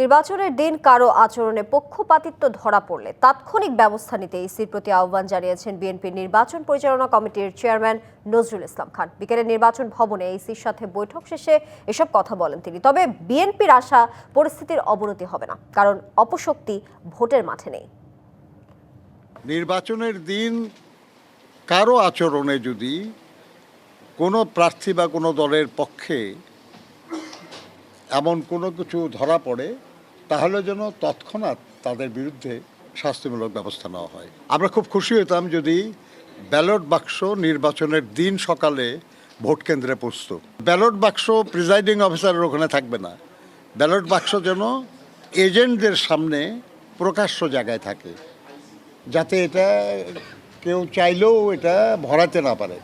নির্বাচনের দিন কারো আচরণে পক্ষপাতিত্ব ধরা পড়লে তাৎক্ষণিক ব্যবস্থা নিতে ইসির প্রতি আহ্বান জানিয়েছেন বিএনপির নির্বাচন পরিচালনা কমিটির চেয়ারম্যান নজরুল ইসলাম খান। বিকেলে নির্বাচন ভবনে ইসির সাথে বৈঠক শেষে এসব কথা বলেন তিনি। তবে বিএনপির আশা পরিস্থিতির অবনতি হবে না, কারণ অপশক্তি ভোটের মাঠে নেই। নির্বাচনের দিন কারো আচরণে যদি কোনো প্রার্থী বা কোনো দলের পক্ষে এমন কোনো কিছু ধরা পড়ে, তাহলে যেন তৎক্ষণাৎ তাদের বিরুদ্ধে শাস্তিমূলক ব্যবস্থা নেওয়া হয়। আমরা খুব খুশি হতাম যদি ব্যালট বাক্স নির্বাচনের দিন সকালে ভোট কেন্দ্রে পৌঁছত। ব্যালট বাক্স প্রিজাইডিং অফিসারের ওখানে থাকবে না, ব্যালট বাক্স যেন এজেন্টদের সামনে প্রকাশ্য জায়গায় থাকে, যাতে এটা কেউ চাইলেও এটা ভরাতে না পারে।